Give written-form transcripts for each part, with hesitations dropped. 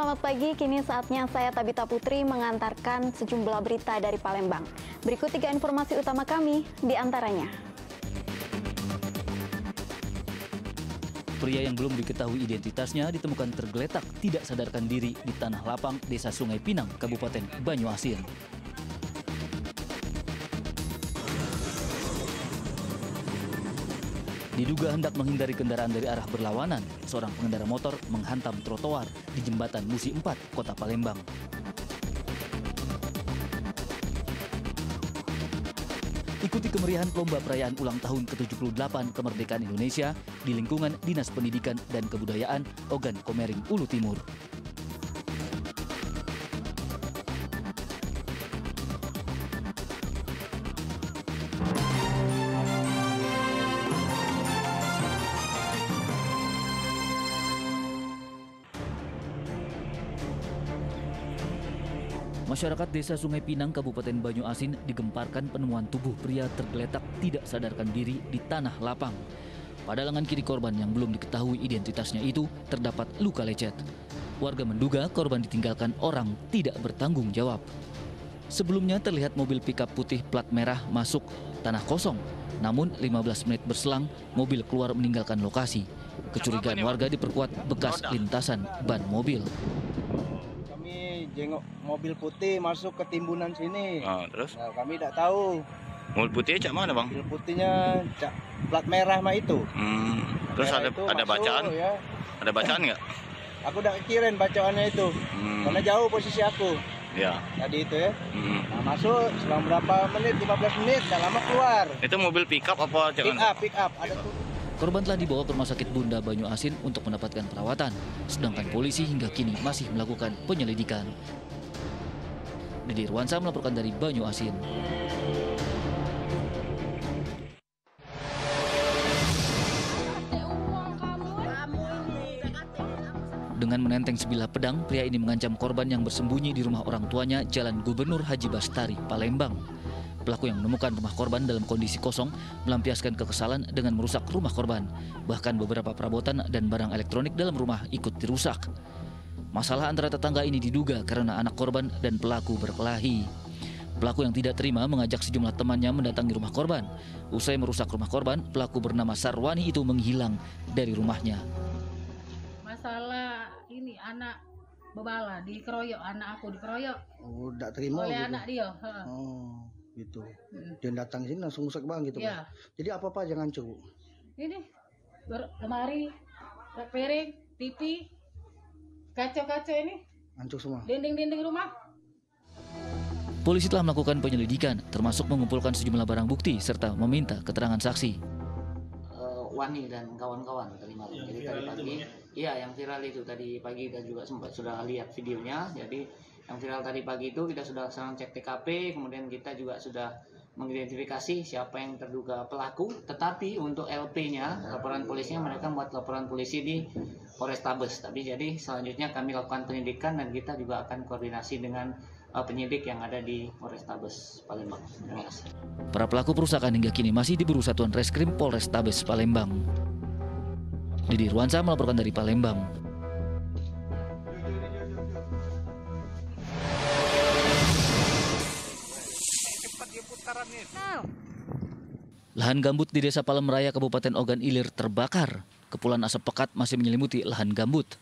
selamat pagi. Kini saatnya saya Tabita Putri mengantarkan sejumlah berita dari Palembang. Berikut 3 informasi utama kami, di antaranya. Pria yang belum diketahui identitasnya ditemukan tergeletak tidak sadarkan diri di tanah lapang Desa Sungai Pinang, Kabupaten Banyuasin. Diduga hendak menghindari kendaraan dari arah berlawanan, seorang pengendara motor menghantam trotoar di Jembatan Musi 4, Kota Palembang. Ikuti kemeriahan lomba perayaan ulang tahun ke-78 kemerdekaan Indonesia di lingkungan Dinas Pendidikan dan Kebudayaan Ogan Komering, Ulu Timur. Masyarakat Desa Sungai Pinang, Kabupaten Banyuasin digemparkan penemuan tubuh pria tergeletak tidak sadarkan diri di tanah lapang. Pada lengan kiri korban yang belum diketahui identitasnya itu terdapat luka lecet. Warga menduga korban ditinggalkan orang tidak bertanggung jawab. Sebelumnya terlihat mobil pickup putih plat merah masuk tanah kosong. Namun 15 menit berselang mobil keluar meninggalkan lokasi. Kecurigaan warga diperkuat bekas lintasan ban mobil. Jengok mobil putih masuk ke timbunan sini. Terus? Nah, kami tidak tahu. Mobil putihnya cak mana, Bang? Mobil putihnya cak plat merah mah itu. Terus ada masuk, bacaan? Ya. Ada bacaan nggak? Aku udah kirim bacaannya itu. Karena jauh posisi aku. Ya. Tadi itu ya. Nah, masuk selang berapa menit, 15 menit, tak lama keluar. Itu mobil pickup apa cak? Pick up. Ada tuh. Korban telah dibawa ke Rumah Sakit Bunda Banyuasin untuk mendapatkan perawatan, sedangkan polisi hingga kini masih melakukan penyelidikan. Didi Irwansyah melaporkan dari Banyuasin. Dengan menenteng sebilah pedang, pria ini mengancam korban yang bersembunyi di rumah orang tuanya Jalan Gubernur Haji Bastari, Palembang. Pelaku yang menemukan rumah korban dalam kondisi kosong melampiaskan kekesalan dengan merusak rumah korban. Bahkan beberapa perabotan dan barang elektronik dalam rumah ikut dirusak. Masalah antara tetangga ini diduga karena anak korban dan pelaku berkelahi. Pelaku yang tidak terima mengajak sejumlah temannya mendatangi rumah korban. Usai merusak rumah korban, pelaku bernama Sarwani itu menghilang dari rumahnya. Masalah ini anak bebala dikeroyok, anak aku dikeroyok. Oh, tidak terima oleh gitu. Anak dia. Oh, gitu. Dia datang sini langsung rusak bang gitu. Ya. Jadi apa yang hancur, Bu? Ini lemari, rak piring, TV, kaca-kaca ini. Hancur semua. Dinding-dinding rumah. Polisi telah melakukan penyelidikan, termasuk mengumpulkan sejumlah barang bukti serta meminta keterangan saksi. Wani dan kawan-kawan tadi malam. Jadi tadi pagi, iya yang viral itu tadi pagi kita juga sudah lihat videonya. Jadi yang viral tadi pagi itu kita sudah laksanakan cek TKP, kemudian kita juga sudah mengidentifikasi siapa yang terduga pelaku. Tetapi untuk LP-nya, laporan polisinya mereka membuat laporan polisi di Polrestabes. Tapi jadi selanjutnya kami lakukan penyidikan dan kita juga akan koordinasi dengan penyidik yang ada di Polrestabes Palembang. Terima kasih. Para pelaku perusakan hingga kini masih diburu Satuan Reskrim Polrestabes Palembang. Didi Irwansyah melaporkan dari Palembang. Lahan gambut di Desa Palem Raya, Kabupaten Ogan Ilir terbakar. Kepulan asap pekat masih menyelimuti lahan gambut.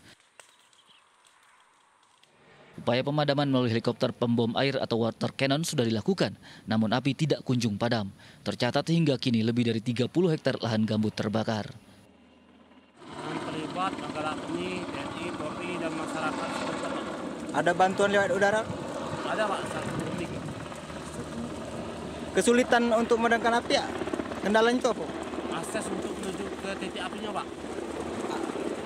Upaya pemadaman melalui helikopter pembom air atau water cannon sudah dilakukan, namun api tidak kunjung padam. Tercatat hingga kini lebih dari 30 hektar lahan gambut terbakar. Terlibat antara kami, TNI, Polri, dan masyarakat. Ada bantuan lewat udara? Ada Pak, satu titik. Kesulitan untuk memadamkan api ya? Kendalanya itu apa? Akses untuk menuju ke titik apinya Pak.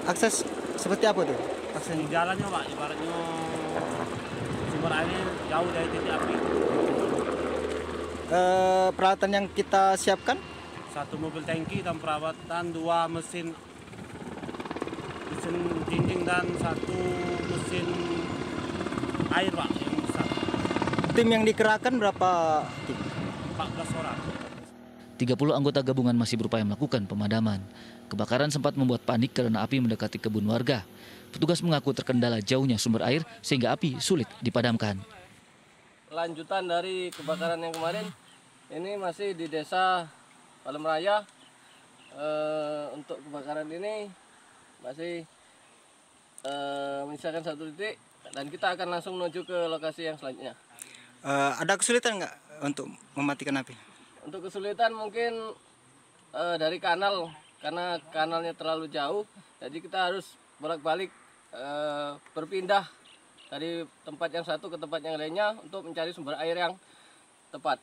Akses seperti apa tuh? Akses jalannya Pak, ibaratnya sumber airnya jauh dari titik api. Peralatan yang kita siapkan? 1 mobil tangki dan perawatan, 2 mesin dinding dan 1 mesin air Pak yang besar. Tim yang dikerahkan berapa tim? 14 orang. 30 anggota gabungan masih berupaya melakukan pemadaman. Kebakaran sempat membuat panik karena api mendekati kebun warga. Petugas mengaku terkendala jauhnya sumber air sehingga api sulit dipadamkan. Lanjutan dari kebakaran yang kemarin, ini masih di desa Palem Raya. Untuk kebakaran ini masih menyisakan 1 titik dan kita akan langsung menuju ke lokasi yang selanjutnya. Ada kesulitan nggak untuk mematikan api? Untuk kesulitan mungkin dari kanal, karena kanalnya terlalu jauh, jadi kita harus bolak-balik berpindah dari tempat yang satu ke tempat yang lainnya untuk mencari sumber air yang tepat.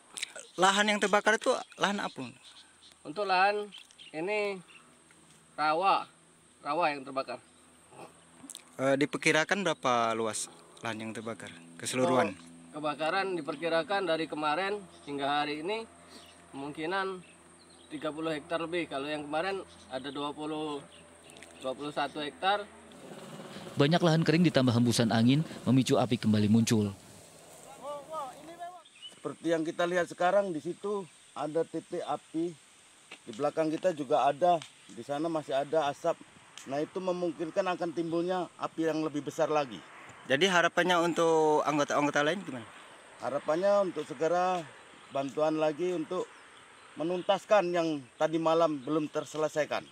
Lahan yang terbakar itu lahan apa? Untuk lahan ini rawa yang terbakar. Diperkirakan berapa luas lahan yang terbakar keseluruhan? Kebakaran diperkirakan dari kemarin hingga hari ini kemungkinan 30 hektar lebih. Kalau yang kemarin ada 21 hektar. Banyak lahan kering ditambah hembusan angin memicu api kembali muncul. Seperti yang kita lihat sekarang, di situ ada titik api. Di belakang kita juga ada, di sana masih ada asap. Nah, itu memungkinkan akan timbulnya api yang lebih besar lagi. Jadi harapannya untuk anggota-anggota lain gimana? Harapannya untuk segera bantuan lagi untuk menuntaskan yang tadi malam belum terselesaikan.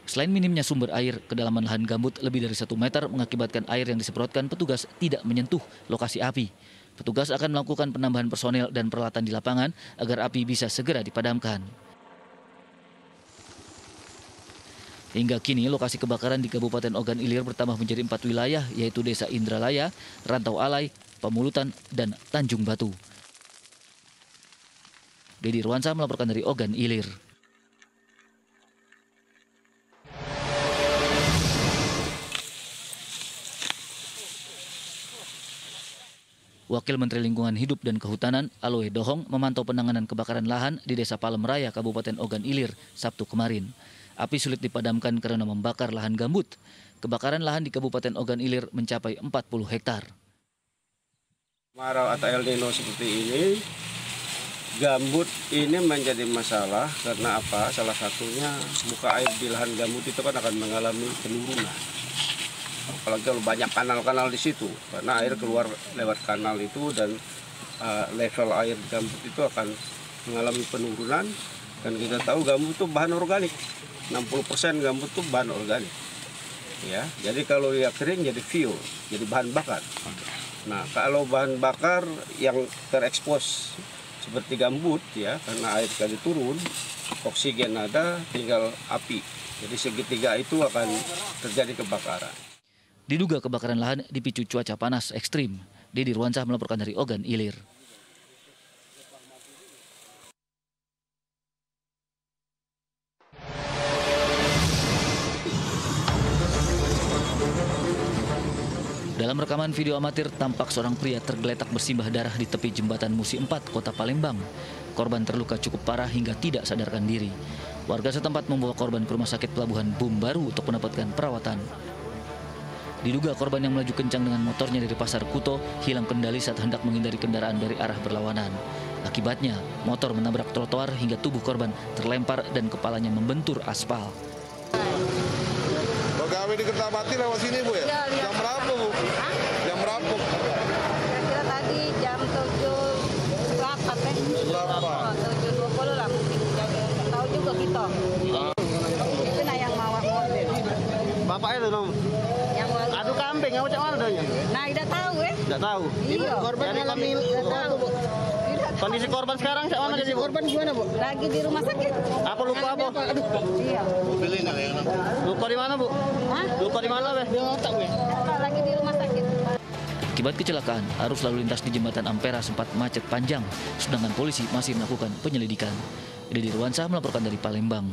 Selain minimnya sumber air, kedalaman lahan gambut lebih dari 1 meter mengakibatkan air yang disemprotkan petugas tidak menyentuh lokasi api. Petugas akan melakukan penambahan personel dan peralatan di lapangan agar api bisa segera dipadamkan. Hingga kini lokasi kebakaran di Kabupaten Ogan Ilir bertambah menjadi 4 wilayah, yaitu Desa Indralaya, Rantau Alai, Pamulutan, dan Tanjung Batu. Dedi Ruansa melaporkan dari Ogan Ilir. Wakil Menteri Lingkungan Hidup dan Kehutanan Aloe Dohong memantau penanganan kebakaran lahan di Desa Palem Raya, Kabupaten Ogan Ilir, Sabtu kemarin. Api sulit dipadamkan karena membakar lahan gambut. Kebakaran lahan di Kabupaten Ogan Ilir mencapai 40 hektar. Kemarau atau El Nino seperti ini, gambut ini menjadi masalah karena apa? Salah satunya muka air di lahan gambut itu kan akan mengalami penurunan. Apalagi kalau banyak kanal-kanal di situ, karena air keluar lewat kanal itu dan level air gambut itu akan mengalami penurunan. Dan kita tahu gambut itu bahan organik, 60% gambut itu bahan organik. Ya, jadi kalau dia kering jadi fuel, jadi bahan bakar. Nah, kalau bahan bakar yang terekspos seperti gambut ya, karena air sekali turun, oksigen ada, tinggal api. Jadi segitiga itu akan terjadi kebakaran. Diduga kebakaran lahan dipicu cuaca panas ekstrim. Dedi Ruansa melaporkan dari Ogan Ilir. Dalam rekaman video amatir, tampak seorang pria tergeletak bersimbah darah di tepi jembatan Musi 4, Kota Palembang. Korban terluka cukup parah hingga tidak sadarkan diri. Warga setempat membawa korban ke rumah sakit Pelabuhan Bum Baru untuk mendapatkan perawatan. Diduga korban yang melaju kencang dengan motornya dari Pasar Kuto hilang kendali saat hendak menghindari kendaraan dari arah berlawanan. Akibatnya, motor menabrak trotoar hingga tubuh korban terlempar dan kepalanya membentur aspal. Pegawai di Kertapati lewat sini, Bu ya? Jam berapa, Bu? Jam berapa? Kira-kira tadi jam 7.08 Berapa? 7.20 lah mungkin. Tahu juga kita. Itu nah yang mawar mobil. Bapak itu dong. Yang Adu kambing, kamu cak mana danya? Nah, tidak tahu Tidak tahu. Iya. Korban mengalami kondisi korban sekarang cak mana jadi? Korban gimana, Bu? Lagi di rumah sakit. Apa lupa apa? Aduh. Iya. Lupa di mana, Bu? Hah? Lupa di mana, Be? Di otak, Bu. Lagi di rumah sakit. Akibat kecelakaan, arus lalu lintas di Jembatan Ampera sempat macet panjang, sedangkan polisi masih melakukan penyelidikan. Dedi Ruansa melaporkan dari Palembang.